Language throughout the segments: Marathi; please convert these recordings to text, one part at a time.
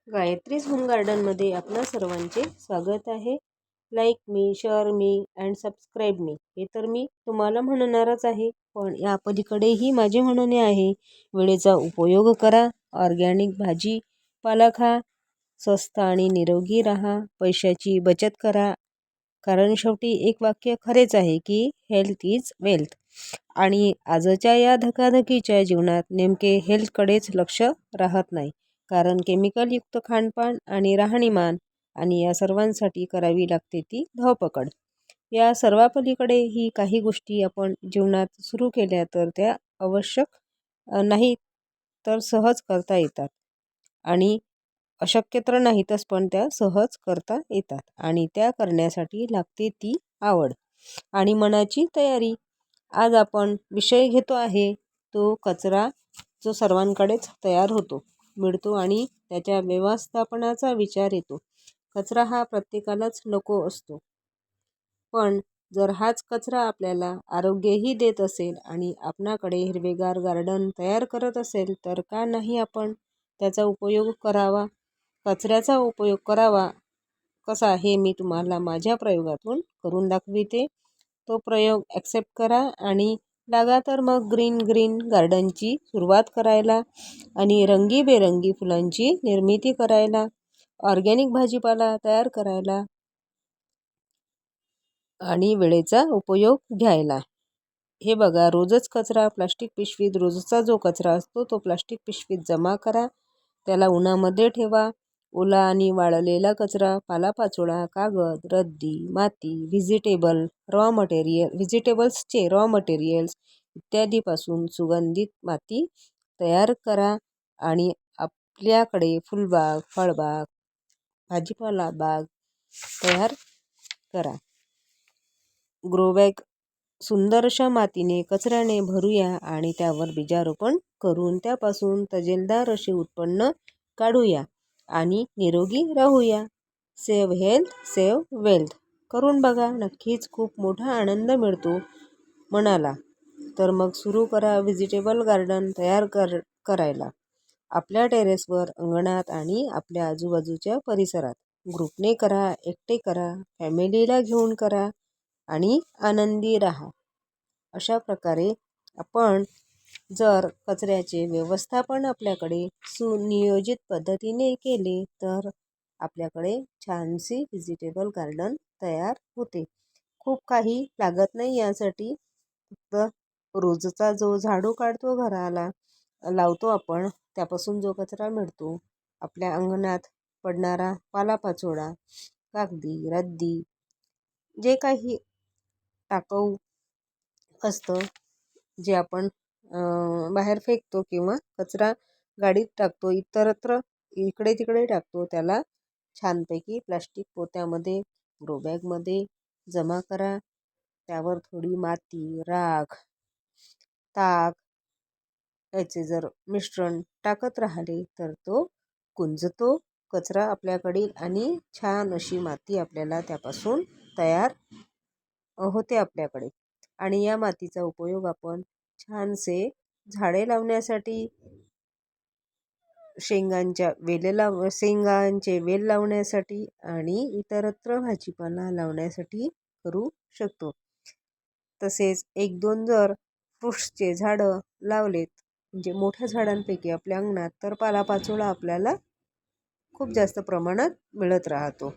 गायत्रीज होम गार्डनमध्ये आपणा सर्वांचे स्वागत आहे. लाईक मी, शेअर मी अँड सबस्क्राईब मी, हे तर मी तुम्हाला म्हणणारच आहे. पण या पलीकडेही माझे म्हणणे आहे, वेळेचा उपयोग करा, ऑर्गॅनिक भाजीपाला खा, स्वस्त आणि निरोगी राहा, पैशाची बचत करा. कारण शेवटी एक वाक्य खरेच आहे की हेल्थ इज वेल्थ. आणि आजच्या या धकाधकीच्या जीवनात नेमके हेल्थकडेच लक्ष राहत नाही. कारण केमिकलयुक्त खाणपान आणि राहणीमान आणि या सर्वांसाठी करावी लागते ती धावपकड. या सर्वापलीकडे ही काही गोष्टी आपण जीवनात सुरू केल्या तर त्या आवश्यक नाही तर सहज करता येतात. आणि अशक्य तर नाहीतच, पण त्या सहज करता येतात. आणि त्या करण्यासाठी लागते ती आवड आणि मनाची तयारी. आज आपण विषय घेतो आहे तो कचरा, जो सर्वांकडेच तयार होतो, मिळतो आणि त्याच्या व्यवस्थापनाचा विचार येतो. कचरा हा प्रत्येकालाच नको असतो, पण जर हाच कचरा आपल्याला आरोग्यही देत असेल आणि आपणाकडे हिरवेगार गार्डन तयार करत असेल तर का नाही आपण त्याचा उपयोग करावा. कचऱ्याचा उपयोग करावा कसा हे मी तुम्हाला माझ्या प्रयोगातून करून दाखविते. तो प्रयोग ॲक्सेप्ट करा आणि लागा तर मग ग्रीन गार्डनची सुरुवात करायला आणि रंगीबेरंगी फुलांची निर्मिती करायला, ऑर्गॅनिक भाजीपाला तयार करायला आणि वेळेचा उपयोग घ्यायला. हे बघा, रोजच कचरा प्लास्टिक पिशवीत, रोजचा जो कचरा असतो तो प्लास्टिक पिशवीत जमा करा, त्याला उन्हामध्ये ठेवा. ओला आणि वाळलेला कचरा, पालापाचोळा, कागद, रद्दी, माती, व्हेजिटेबल्सचे रॉ मटेरियल्स इत्यादीपासून सुगंधित माती तयार करा. आणि आपल्याकडे फुलबाग, फळबाग, भाजीपाला बाग तयार करा. ग्रोबॅग सुंदर अशा मातीने, कचऱ्याने भरूया आणि त्यावर बीजारोपण करून त्यापासून तजेलदार असे उत्पन्न काढूया आणि निरोगी राहूया. सेव्ह हेल्थ, सेव्ह वेल्थ करून बघा, नक्कीच खूप मोठा आनंद मिळतो मनाला. तर मग सुरू करा व्हेजिटेबल गार्डन तयार करायला आपल्या टेरेसवर, अंगणात आणि आपल्या आजूबाजूच्या परिसरात. ग्रुपने करा, एकटे करा, फॅमिलीला घेऊन करा आणि आनंदी राहा. अशा प्रकारे आपण जर कचऱ्याचे व्यवस्थापन आपल्याकडे सुनियोजित पद्धतीने केले तर आपल्याकडे छानशी व्हेजिटेबल गार्डन तयार होते. खूप काही लागत नाही यासाठी. फक्त रोजचा जो झाडू काढतो, घराला लावतो आपण, त्यापासून जो कचरा मिळतो, आपल्या अंगणात पडणारा पालापाचोळा, कागदी, रद्दी, जे काही टाकाऊ असतं, जे आपण बाहेर फेकतो किंवा कचरा गाडीत टाकतो, इतरत्र इकडे तिकडे टाकतो, त्याला छानपैकी प्लास्टिक पोत्यामध्ये, ग्रोबॅगमध्ये जमा करा. त्यावर थोडी माती, राख, ताक याचे जर मिश्रण टाकत राहिले तर तो कुंजतो कचरा आपल्याकडील आणि छान अशी माती आपल्याला त्यापासून तयार होते आपल्याकडे. आणि या मातीचा उपयोग आपण छानसे झाडे लावण्यासाठी, शेंगांचे वेल लावण्यासाठी आणि इतरत्र भाजीपाला लावण्यासाठी करू शकतो. तसेच एक दोन जर फ्रुट्सचे झाडं लावलेत, म्हणजे मोठ्या झाडांपैकी आपल्या अंगणात, तर पालापाचोळा आपल्याला खूप जास्त प्रमाणात मिळत राहतो.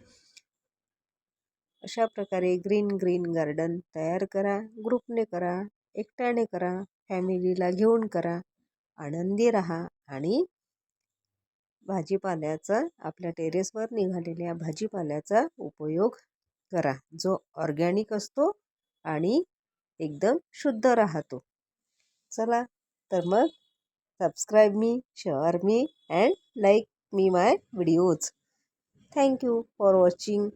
अशा प्रकारे ग्रीन गार्डन तयार करा. ग्रुपने करा, एकट्याने करा, फॅमिलीला घेऊन करा, आनंदी राहा आणि भाजीपाल्याचा, आपल्या टेरेसवर निघालेल्या भाजीपाल्याचा उपयोग करा, जो ऑर्गॅनिक असतो आणि एकदम शुद्ध राहतो. चला तर मग सबस्क्राईब मी, शेअर मी and like me my videos. Thank you for watching.